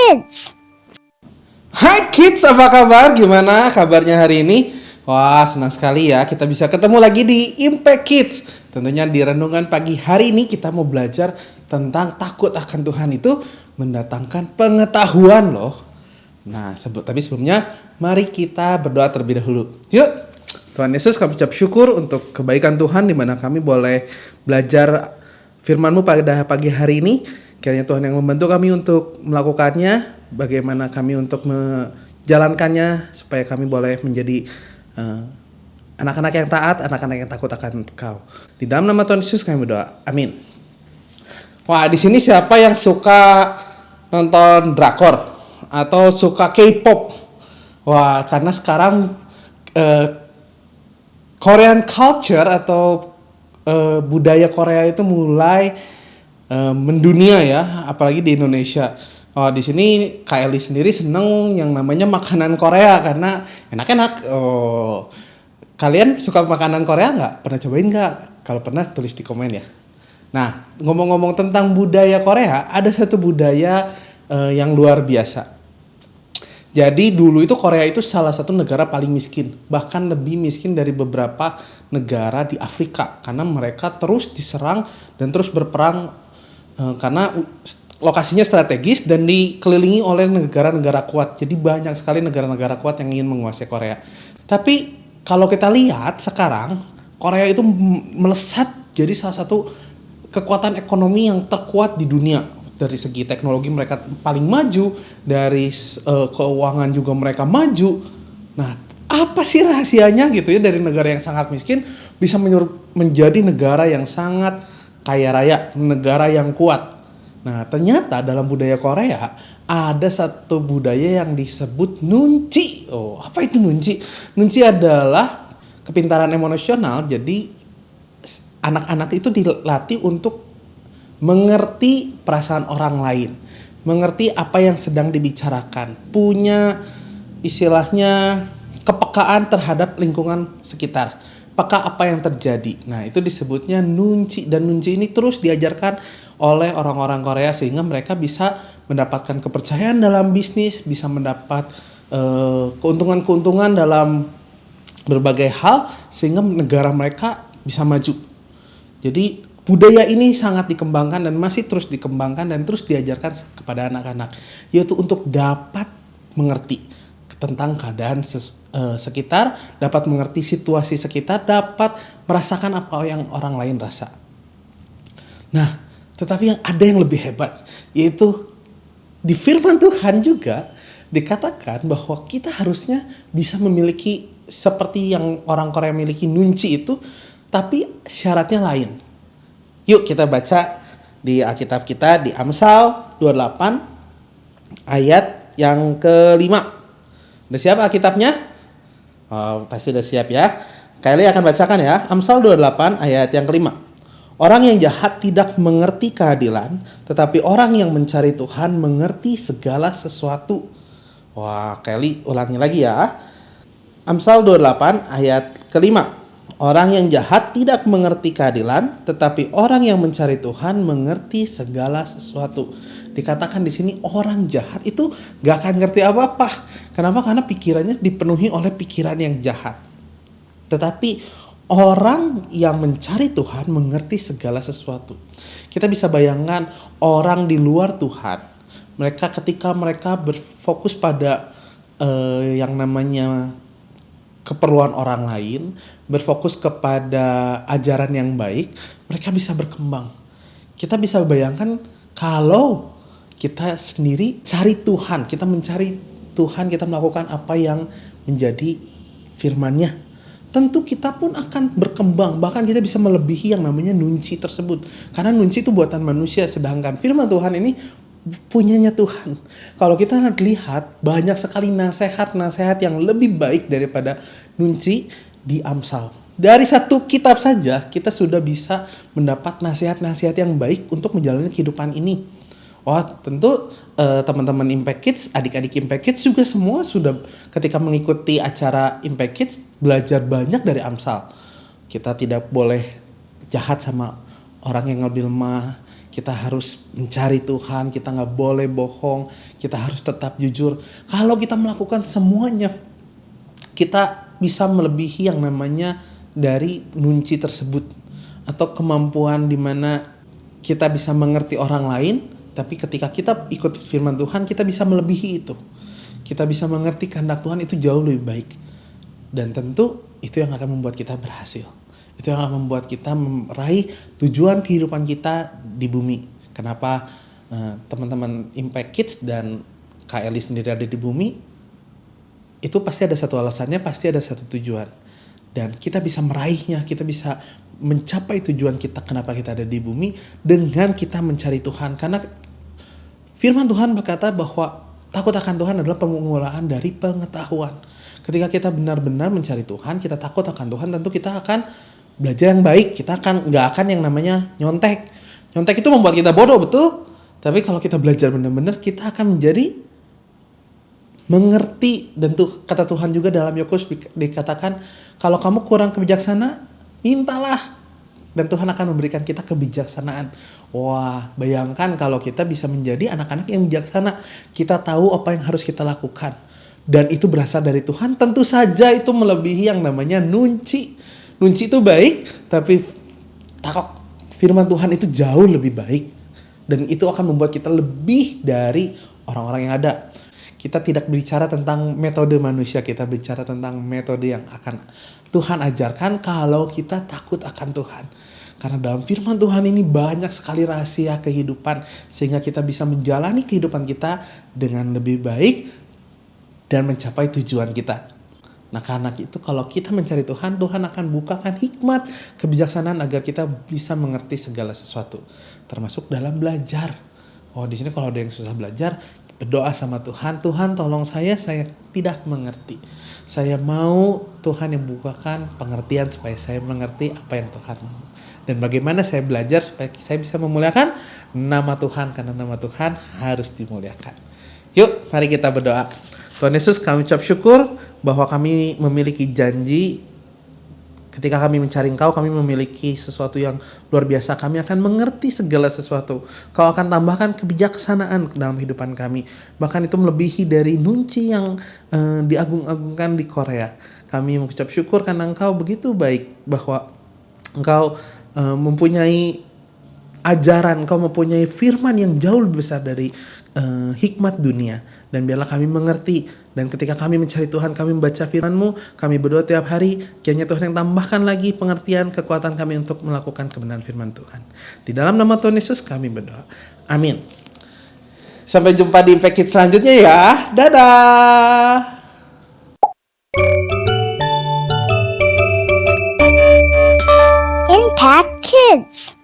Kids. Hai kids, apa kabar? Gimana kabarnya hari ini? Wah, senang sekali ya kita bisa ketemu lagi di Impact Kids. Tentunya di renungan pagi hari ini kita mau belajar tentang takut akan Tuhan itu mendatangkan pengetahuan loh. Nah, tapi sebelumnya mari kita berdoa terlebih dahulu. Yuk, Tuhan Yesus, kami ucap syukur untuk kebaikan Tuhan di mana kami boleh belajar firman-Mu pada pagi hari ini. Kiranya Tuhan yang membantu kami untuk melakukannya, bagaimana kami untuk menjalankannya, supaya kami boleh menjadi anak-anak yang taat, anak-anak yang takut akan Engkau. Di dalam nama Tuhan Yesus kami berdoa. Amin. Wah, di sini siapa yang suka nonton drakor atau suka K-pop? Wah, karena sekarang Korean culture atau budaya Korea itu mulai mendunia ya, apalagi di Indonesia. Oh, di sini Kak Eli sendiri seneng yang namanya makanan Korea karena enak-enak. Oh, kalian suka makanan Korea nggak? Pernah cobain nggak? Kalau pernah tulis di komen ya. Nah, ngomong-ngomong tentang budaya Korea, ada satu budaya yang luar biasa. Jadi dulu itu Korea itu salah satu negara paling miskin, bahkan lebih miskin dari beberapa negara di Afrika karena mereka terus diserang dan terus berperang karena lokasinya strategis dan dikelilingi oleh negara-negara kuat. Jadi banyak sekali negara-negara kuat yang ingin menguasai Korea. Tapi kalau kita lihat sekarang, Korea itu melesat jadi salah satu kekuatan ekonomi yang terkuat di dunia. Dari segi teknologi mereka paling maju, dari keuangan juga mereka maju. Nah, apa sih rahasianya gitu ya dari negara yang sangat miskin bisa menjadi negara yang sangat kaya raya, negara yang kuat. Nah, ternyata dalam budaya Korea ada satu budaya yang disebut nunci. Oh, apa itu nunci? Nunci adalah kepintaran emosional. Jadi anak-anak itu dilatih untuk mengerti perasaan orang lain, mengerti apa yang sedang dibicarakan, punya istilahnya kepekaan terhadap lingkungan sekitar. Apakah apa yang terjadi? Nah, itu disebutnya nunci, dan nunci ini terus diajarkan oleh orang-orang Korea sehingga mereka bisa mendapatkan kepercayaan dalam bisnis, bisa mendapat keuntungan-keuntungan dalam berbagai hal sehingga negara mereka bisa maju. Jadi budaya ini sangat dikembangkan dan masih terus dikembangkan dan terus diajarkan kepada anak-anak, yaitu untuk dapat mengerti tentang keadaan sekitar, dapat mengerti situasi sekitar, dapat merasakan apa yang orang lain rasa. Nah, tetapi yang ada yang lebih hebat, yaitu di firman Tuhan juga dikatakan bahwa kita harusnya bisa memiliki seperti yang orang Korea miliki nunci itu, tapi syaratnya lain. Yuk kita baca di Alkitab kita di Amsal 28 ayat yang kelima. Udah siap Alkitabnya? Oh, pasti udah siap ya. Kylie akan bacakan ya. Amsal 28 ayat yang kelima. Orang yang jahat tidak mengerti keadilan, tetapi orang yang mencari Tuhan mengerti segala sesuatu. Wah, Kylie ulangi lagi ya. Amsal 28 ayat kelima. Orang yang jahat tidak mengerti keadilan, tetapi orang yang mencari Tuhan mengerti segala sesuatu. Dikatakan di sini orang jahat itu gak akan ngerti apa-apa. Kenapa? Karena pikirannya dipenuhi oleh pikiran yang jahat. Tetapi orang yang mencari Tuhan mengerti segala sesuatu. Kita bisa bayangkan orang di luar Tuhan, mereka ketika mereka berfokus pada yang namanya keperluan orang lain, berfokus kepada ajaran yang baik, mereka bisa berkembang. Kita bisa bayangkan kalau kita sendiri cari Tuhan, kita mencari Tuhan, kita melakukan apa yang menjadi firman-Nya, tentu kita pun akan berkembang, bahkan kita bisa melebihi yang namanya nunci tersebut. Karena nunci itu buatan manusia, sedangkan firman Tuhan ini punyanya Tuhan. Kalau kita lihat banyak sekali nasihat-nasihat yang lebih baik daripada nunci di Amsal. Dari satu kitab saja kita sudah bisa mendapat nasihat-nasihat yang baik untuk menjalani kehidupan ini. Wah, tentu teman-teman Impact Kids, adik-adik Impact Kids juga semua sudah ketika mengikuti acara Impact Kids belajar banyak dari Amsal. Kita tidak boleh jahat sama orang yang lebih lemah. kita harus mencari Tuhan, kita nggak boleh bohong, kita harus tetap jujur. Kalau kita melakukan semuanya, kita bisa melebihi yang namanya dari nunci tersebut, atau kemampuan dimana kita bisa mengerti orang lain. Tapi ketika kita ikut firman Tuhan, kita bisa melebihi itu. Kita bisa mengerti kehendak Tuhan itu jauh lebih baik. Dan tentu itu yang akan membuat kita berhasil. Itu yang akan membuat kita meraih tujuan kehidupan kita di bumi. Kenapa teman-teman Impact Kids dan Kak Eli sendiri ada di bumi? Itu pasti ada satu alasannya, pasti ada satu tujuan. Dan kita bisa meraihnya, kita bisa mencapai tujuan kita kenapa kita ada di bumi dengan kita mencari Tuhan. Karena firman Tuhan berkata bahwa takut akan Tuhan adalah permulaan dari pengetahuan. Ketika kita benar-benar mencari Tuhan, kita takut akan Tuhan, tentu kita akan belajar yang baik. Kita nggak akan yang namanya nyontek. Nyontek itu membuat kita bodoh, betul. Tapi kalau kita belajar benar-benar, kita akan menjadi mengerti. Dan tuh kata Tuhan juga dalam Yakobus dikatakan, kalau kamu kurang kebijaksanaan, mintalah. Dan Tuhan akan memberikan kita kebijaksanaan. Wah, bayangkan kalau kita bisa menjadi anak-anak yang bijaksana. Kita tahu apa yang harus kita lakukan. Dan itu berasal dari Tuhan. Tentu saja itu melebihi yang namanya nunci. Nunci itu baik, tapi firman Tuhan itu jauh lebih baik. Dan itu akan membuat kita lebih dari orang-orang yang ada. Kita tidak bicara tentang metode manusia, kita bicara tentang metode yang akan Tuhan ajarkan kalau kita takut akan Tuhan. Karena dalam firman Tuhan ini banyak sekali rahasia kehidupan, sehingga kita bisa menjalani kehidupan kita dengan lebih baik dan mencapai tujuan kita. Nah karena itu kalau kita mencari Tuhan, Tuhan akan bukakan hikmat, kebijaksanaan agar kita bisa mengerti segala sesuatu. Termasuk dalam belajar. Oh di sini kalau ada yang susah belajar, berdoa sama Tuhan, Tuhan tolong saya tidak mengerti. Saya mau Tuhan yang bukakan pengertian supaya saya mengerti apa yang Tuhan mau. Dan bagaimana saya belajar supaya saya bisa memuliakan nama Tuhan, karena nama Tuhan harus dimuliakan. Yuk mari kita berdoa. Tuhan Yesus, kami ucap syukur bahwa kami memiliki janji. Ketika kami mencari Engkau, kami memiliki sesuatu yang luar biasa. Kami akan mengerti segala sesuatu. Kau akan tambahkan kebijaksanaan dalam kehidupan kami. Bahkan itu melebihi dari nunci yang diagung-agungkan di Korea. Kami mengucap syukur karena Engkau begitu baik. Bahwa Engkau mempunyai ajaran, Engkau mempunyai firman yang jauh lebih besar dari hikmat dunia. Dan biarlah kami mengerti. Dan ketika kami mencari Tuhan, kami membaca firman-Mu, kami berdoa tiap hari, kiranya Tuhan yang tambahkan lagi pengertian, kekuatan kami untuk melakukan kebenaran firman Tuhan. Di dalam nama Tuhan Yesus kami berdoa. Amin. Sampai jumpa di Impact Kids selanjutnya ya. Dadah. Impact Kids.